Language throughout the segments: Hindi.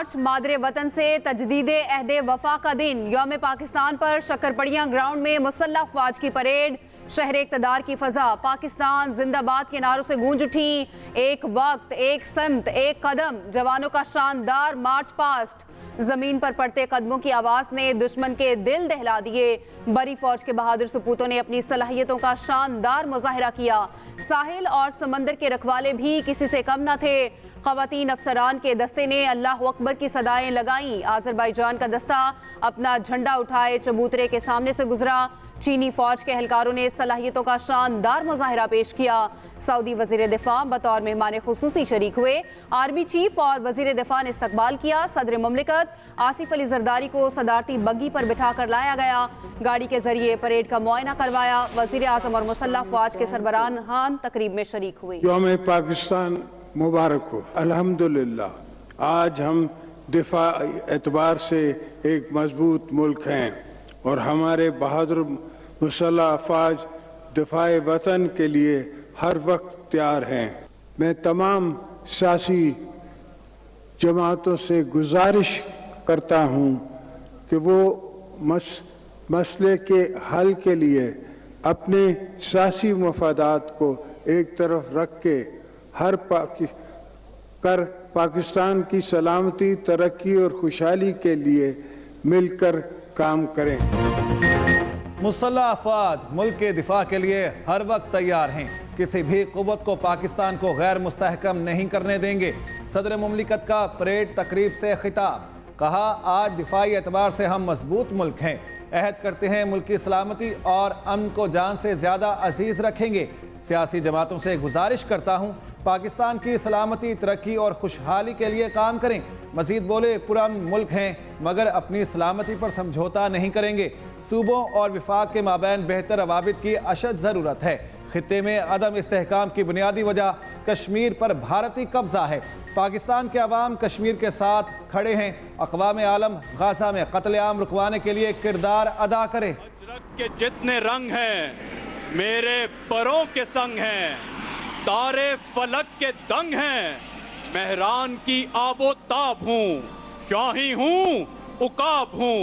मार्च मादरे वतन से तजदीदे अहदे वफा का दिन। यौम पाकिस्तान पर शक्करपड़ियां ग्राउंड में मुसल्लह अफवाज की परेड। शहर इक़्तिदार की फ़ज़ा पाकिस्तान जिंदाबाद के नारों से गूंज उठी। एक वक्त, एक समत, एक कदम, जवानों का शानदार मार्च पास्ट। जमीन पर पड़ते कदमों की आवाज ने दुश्मन के दिल दहला दिए। बड़ी फौज के बहादुर सपूतों ने अपनी सलाहियतों का शानदार मुजाहिरा किया। साहिल और समंदर के रखवाले भी किसी से कम न थे। ख़वातीन अफसरान के दस्ते ने अल्लाह अकबर की सदाएं लगाईं। आज़रबाईजान का दस्ता अपना झंडा उठाए चबूतरे के सामने से गुजरा। चीनी फौज के एहलकारों ने सलाहियतों का शानदार मुजाहिरा पेश किया। सऊदी वज़ीर दिफा बतौर मेहमान खुसूसी शरीक हुए। आर्मी चीफ और वज़ीर दिफा ने इस्तकबाल किया। सदर मुमलिकत आसिफ अली जरदारी को सदारती बग्गी पर बिठा कर लाया गया। गाड़ी के जरिए परेड का मुआयना करवाया। वज़ीर आज़म और मुसल्लह फौज के सरबराहान तकरीब में शरीक हुए। यौम पाकिस्तान मुबारक हो। अल्हम्दुलिल्लाह आज हम दिफा एतबार से एक मजबूत मुल्क हैं और हमारे बहादुर मुसल्लह अफवाज दिफाए वतन के लिए हर वक्त तैयार हैं। मैं तमाम सियासी जमातों से गुजारिश करता हूँ कि वो मसले के हल के लिए अपने सियासी मफादात को एक तरफ रख के पाकिस्तान की सलामती, तरक्की और खुशहाली के लिए मिलकर काम करें। मुसल्लह अफवाज मुल्क के दिफा के लिए हर वक्त तैयार हैं। किसी भी कुव्वत को पाकिस्तान को गैर मुस्तहकम नहीं करने देंगे। सदर मुमलिकत का परेड तकरीब से खिताब। कहा, आज दिफाई एतबार से हम मजबूत मुल्क हैं। अहद करते हैं मुल्क की सलामती और अमन को जान से ज़्यादा अजीज़ रखेंगे। सियासी जमातों से गुजारिश करता हूँ पाकिस्तान की सलामती, तरक्की और खुशहाली के लिए काम करें। मजीद बोले, पुरान मुल्क हैं मगर अपनी सलामती पर समझौता नहीं करेंगे। सूबों और विफाक के माबैन बेहतर रवाबित की अशद ज़रूरत है। खित्ते में अदम इस्तेहकाम की बुनियादी वजह कश्मीर पर भारतीय कब्जा है। पाकिस्तान के अवाम कश्मीर के साथ खड़े हैं। अक़वाम आलम गाज़ा में कत्लेआम रुकवाने के लिए किरदार अदा करे। हजरत के जितने रंग हैं मेरे परों के संग हैं, तारे फलक के दंग हैं। मेहरान की आबो ताब हूँ, शाही हूँ, उकाब हूँ,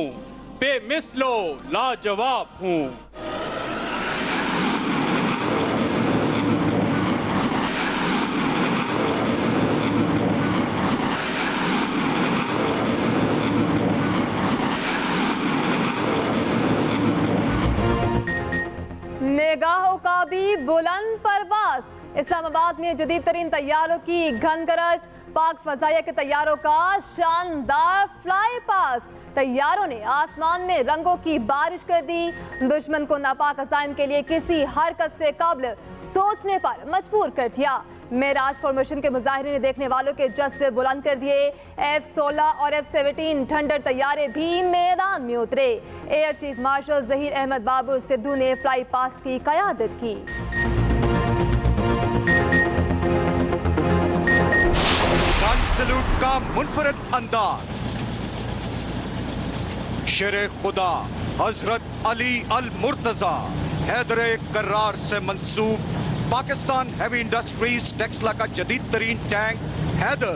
बेमिसलो लाजवाब हूँ। निगाहों का भी बुलंद परवास। इस्लामाबाद में जदीद तरीन तैयारों की घन गरज। पाक फजाइया के तैयारों का शानदार फ्लाई पास्ट। तैयारों ने आसमान में रंगों की बारिश कर दी। दुश्मन को नापाक अज़ाइम के लिए किसी हरकत से काबिल सोचने पर मजबूर कर दिया। मेराज फॉर्मेशन के मुजाहिरे ने देखने वालों के जज्बे बुलंद कर दिए। F-16 और F-17 थंडर तैयारे भी मैदान में उतरे। Air chief marshal Zaheer Ahmed Babar Sidhu ने फ्लाई पास्ट की क़यादत की। सलूट का मुनफरद अंदाज। शेरे खुदा हजरत अली अल मुर्तजा हैदर कर्रार से मंसूब पाकिस्तान हैवी इंडस्ट्रीज टेक्सला का जदीद तरीन टैंक हैदर,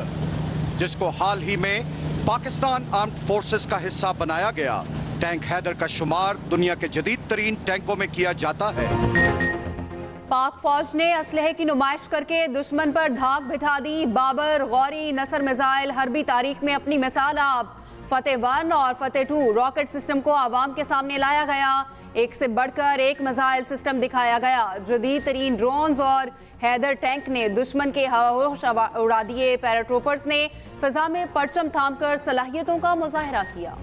जिसको हाल ही में पाकिस्तान आर्म्ड फोर्सेस का हिस्सा बनाया गया। टैंक हैदर का शुमार दुनिया के जदीद तरीन टैंकों में किया जाता है। पाक फौज ने असलहे की नुमाइश करके दुश्मन पर धाक बिठा दी। बाबर, गौरी, नसर मिसाइल हरबी तारीख में अपनी मिसाल आप। फतेह 1 और फतेह 2 रॉकेट सिस्टम को आवाम के सामने लाया गया। एक से बढ़कर एक मिसाइल सिस्टम दिखाया गया। जदीद तरीन ड्रोन्स और हैदर टैंक ने दुश्मन के होश उड़ा दिए। पैराट्रूपर्स ने फिजा में परचम थामकर सलाहियतों का मुजाहिरा किया।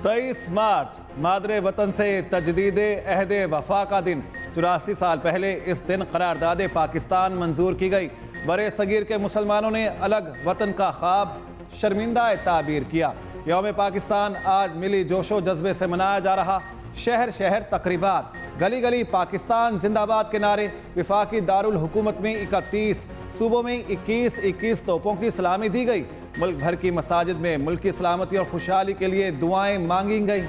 23 मार्च मादरे वतन से तजदीदे अहदे वफा का दिन। 84 साल पहले इस दिन करारदाद पाकिस्तान मंजूर की गई। बरे सगीर के मुसलमानों ने अलग वतन का ख्वाब शर्मिंदा ताबीर किया। यौम पाकिस्तान आज मिली जोशो जज्बे से मनाया जा रहा। शहर शहर तकरीबात, गली गली पाकिस्तान जिंदाबाद के नारे। विफाकी दारुल हुकूमत में 31, सूबों में 21 तोपों की सलामी दी गई। मुल्क भर की मसाजिद में मुल्क की सलामती और खुशहाली के लिए दुआएं मांगी गई।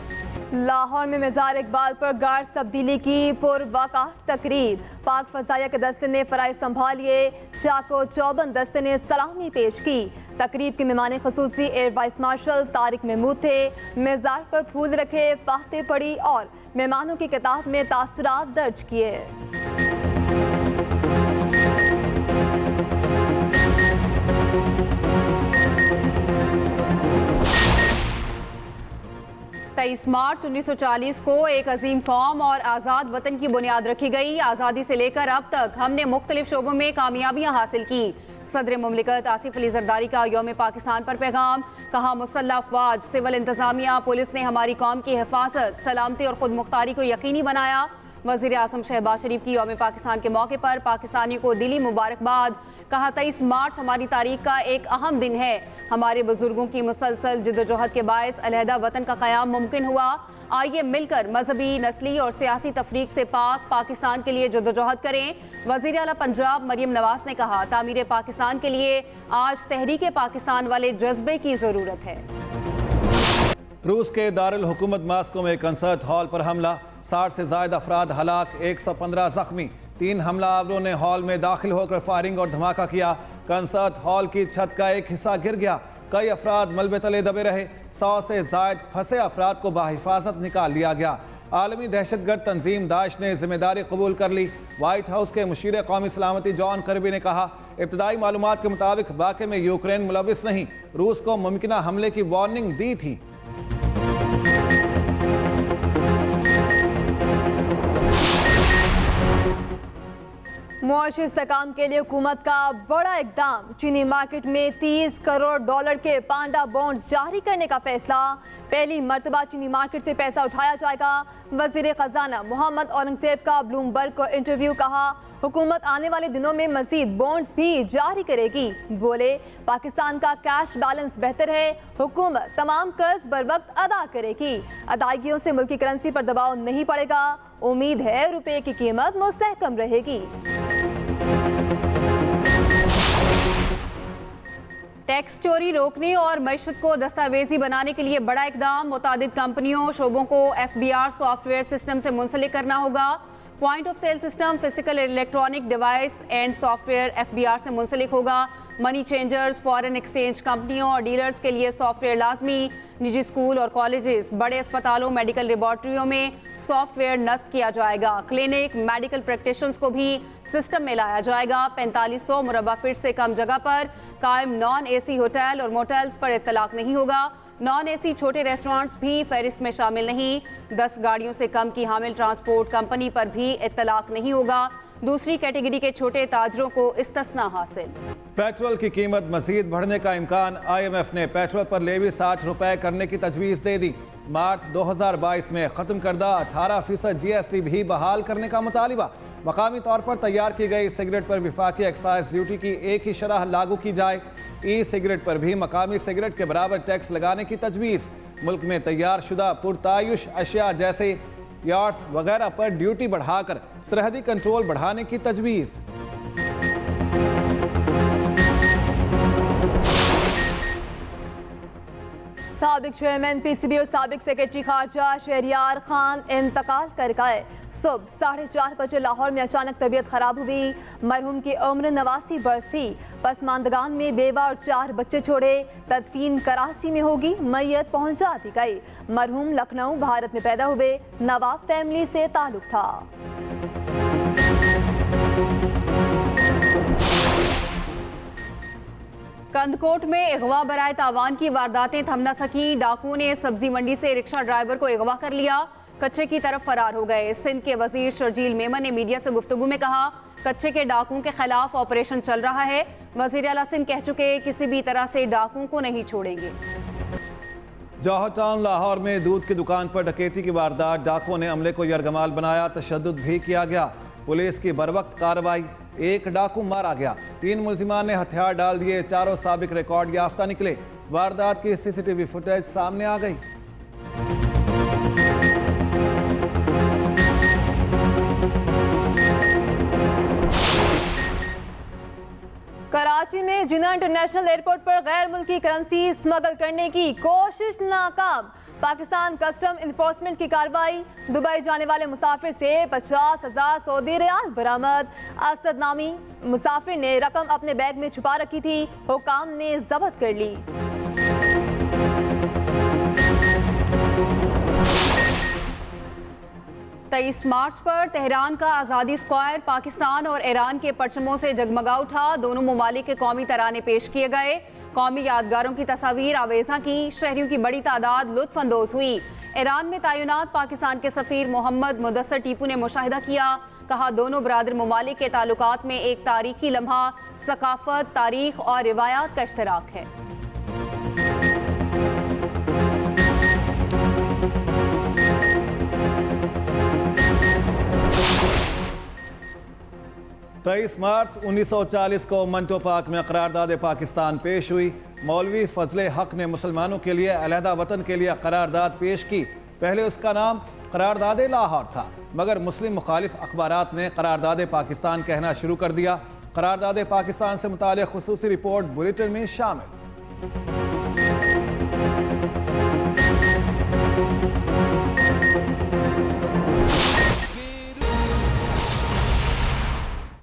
लाहौर में मज़ार इकबाल पर गार्ड्स तब्दीली की पुरवकार तकरीब। पाक फजाइया के दस्ते ने फराइज संभालिए, चाको चौबंद दस्ते ने सलामी पेश की। तकरीब के मेहमान खसूसी air vice marshal Tariq Mahmood थे। मज़ार पर फूल रखे, फाते पड़ी और मेहमानों की किताब में तासुरात दर्ज किए। 23 मार्च 1940 को एक अजीम कौम और आज़ाद वतन की बुनियाद रखी गई। आज़ादी से लेकर अब तक हमने मुख्तलिफ शोबों में कामयाबियां हासिल की। सदर मुमलिकत आसिफ अली जरदारी का यौम पाकिस्तान पर पैगाम। कहा, मुसल्लह अफवाज, सिविल इंतजामिया, पुलिस ने हमारी कौम की हिफाजत, सलामती और खुद मुख्तारी को यकीनी बनाया। वज़ीर आज़म शहबाज शरीफ की यौम पाकिस्तान के मौके पर पाकिस्तानियों को दिली मुबारकबाद। कहा, 23 मार्च हमारी तारीख का एक अहम दिन है। हमारे बुजुर्गों की मुसलसल जिद्दोजहद के बायस अलहदा वतन का क़याम मुमकिन हुआ। आइए मिलकर मजहबी, नस्ली और सियासी तफरीक से पाक पाकिस्तान के लिए जिद्दोजहद करें। वज़ीर आला पंजाब मरियम नवाज ने कहा, तामीर पाकिस्तान के लिए आज तहरीक पाकिस्तान वाले जज्बे की ज़रूरत है। रूस के दारुल हुकूमत मास्को में कंसर्ट हॉल पर हमला, 60 से ज़ायद अफराद हलाक, 115 जख्मी। 3 हमलावरों ने हॉल में दाखिल होकर फायरिंग और धमाका किया। कंसर्ट हॉल की छत का एक हिस्सा गिर गया, कई अफराद मलबे तले दबे रहे। 100 से ज़ायद फंसे अफराद को बाहिफाजत निकाल लिया गया। आलमी दहशतगर्द तंजीम दाइश ने जिम्मेदारी कबूल कर ली। व्हाइट हाउस के मुशीर कौमी सलामती जॉन कर्बी ने कहा, इब्तदाई मालूमात के मुताबिक वाक़े में यूक्रेन मुलविस नहीं, रूस को मुमकिना हमले की वार्निंग दी थी। मुआशी इस्तेहकाम के लिए हुकूमत का बड़ा इकदाम। चीनी मार्केट में $30 करोड़ के पांडा बॉन्ड्स जारी करने का फैसला। पहली मर्तबा चीनी मार्केट से पैसा उठाया जाएगा। वजीर खजाना मोहम्मद औरंगजेब का ब्लूमबर्ग को इंटरव्यू। कहा, हुकूमत आने वाले दिनों में मजीद बॉन्ड्स भी जारी करेगी। बोले, पाकिस्तान का कैश बैलेंस बेहतर है, हुकूमत तमाम कर्ज बर वक्त अदा करेगी। अदायगियों से मुल्की करेंसी पर दबाव नहीं पड़ेगा। उम्मीद है रुपए की कीमत मुस्तहकम रहेगी। टैक्स चोरी रोकने और मईशत को दस्तावेजी बनाने के लिए बड़ा इकदाम। मुतादिद कंपनियों शोबों को FBR सॉफ्टवेयर सिस्टम से मुंसलिक करना होगा। Point of sale system physical electronic device and software FBR से मुंसलिक होगा। मनी चेंजर्स, फॉरेन एक्सचेंज कंपनियों और डीलर्स के लिए सॉफ्टवेयर लाजमी। निजी स्कूल और कॉलेजेस, बड़े अस्पतालों, मेडिकल लेबॉर्ट्रियों में सॉफ्टवेयर नस्ब किया जाएगा। क्लिनिक, मेडिकल प्रैक्टिशनर्स को भी सिस्टम में लाया जाएगा। 4500 मुरबा फीट से कम जगह पर कायम नॉन AC होटल और मोटेल्स पर इत्तलाक नहीं होगा। नॉन AC छोटे रेस्टोरेंट्स भी फहरिस्त में शामिल नहीं। 10 गाड़ियों से कम की हामिल ट्रांसपोर्ट कंपनी पर भी इत्तलाक नहीं होगा। दूसरी कैटेगरी के छोटे ताजरों को इस्तिस्ना हासिल। पेट्रोल की कीमत मजीद बढ़ने का इम्कान। IMF ने पेट्रोल पर लेवी 60 रुपए करने की तजवीज़ दे दी। मार्च 2022 में ख़त्म करदा 18% GST भी बहाल करने का मुतालिबा। मकामी तौर पर तैयार की गई सिगरेट पर विफाकी एक्साइज ड्यूटी की एक ही शरह लागू की जाए। सिगरेट पर भी मकामी सिगरेट के बराबर टैक्स लगाने की तजवीज़। मुल्क में तैयार शुदा पुरतायुश अशिया जैसे यार्ड्स वगैरह पर ड्यूटी बढ़ाकर सरहदी कंट्रोल बढ़ाने की तजवीज़। साबिक चेयरमैन PCB और साबिक सेक्रेटरी खारजा शहरियार खान इंतकाल कर गए। सुबह 4:30 बजे लाहौर में अचानक तबीयत खराब हुई। मरहूम की उम्र 89 बरस थी। पसमानदगान में बेवा और 4 बच्चे छोड़े। तदफीन कराची में होगी, मैयत पहुंचा दी गई। मरहूम लखनऊ भारत में पैदा हुए, नवाब फैमिली से ताल्लुक था। कंदकोट में अगवा बराए तावान की वारदातें थम न सकी। डाकुओं ने सब्जी मंडी से रिक्शा ड्राइवर को अगवा कर लिया, कच्चे की तरफ फरार हो गए। सिंध के वजीर शर्जील मेमन ने मीडिया से गुफ्तगू में कहा, कच्चे के डाकुओं के खिलाफ ऑपरेशन चल रहा है। वजीर आला सिंध कह चुके, किसी भी तरह से डाकुओं को नहीं छोड़ेंगे। जौहर टाउन लाहौर में दूध की दुकान पर डकैती की वारदात। डाकुओं ने अमले को यरगमाल बनाया, तशद्दुद भी किया गया। पुलिस की बरवक्त कार्रवाई, एक डाकू मारा गया। 3 मुल्जिमान ने हथियार डाल दिए। 4 साबिक रिकॉर्ड याफ्ता निकले। वारदात की CCTV फुटेज सामने आ गई। कराची में जिन्ना इंटरनेशनल एयरपोर्ट पर गैर मुल्की करेंसी स्मगल करने की कोशिश नाकाम। पाकिस्तान कस्टम इन्फोर्समेंट की कार्रवाई, दुबई जाने वाले मुसाफिर से 50,000 सऊदी रियाल बरामद। असद नामी मुसाफिर ने रकम अपने बैग में छुपा रखी थी, हुकाम ने जब्त कर ली। 23 मार्च पर तेहरान का आज़ादी स्क्वायर पाकिस्तान और ईरान के परचमों से जगमगा उठा। दोनों ममालिक के कौमी तराने पेश किए गए। कौमी यादगारों की तस्वीर आवेज़ा की। शहरियों की बड़ी तादाद लुत्फ अंदोज हुई। ईरान में तैनात पाकिस्तान के सफ़ीर मोहम्मद मुदस्सर टीपू ने मुशाहिदा किया। कहा, दोनों बरादर ममालिक के ताल्लुकात में एक तारीखी लम्हा, सकाफत, तारीख और रिवायात का इश्तराक है। तेईस मार्च 1940 को मंटो पार्क में करारदाद पाकिस्तान पेश हुई। मौलवी फजले हक ने मुसलमानों के लिए अलहदा वतन के लिए करारदाद पेश की। पहले उसका नाम करारदाद लाहौर था, मगर मुस्लिम मुखालिफ अखबारात ने करारदाद पाकिस्तान कहना शुरू कर दिया। करारदाद पाकिस्तान से मुताल्लिक़ खुसूसी रिपोर्ट बुलेटिन में शामिल।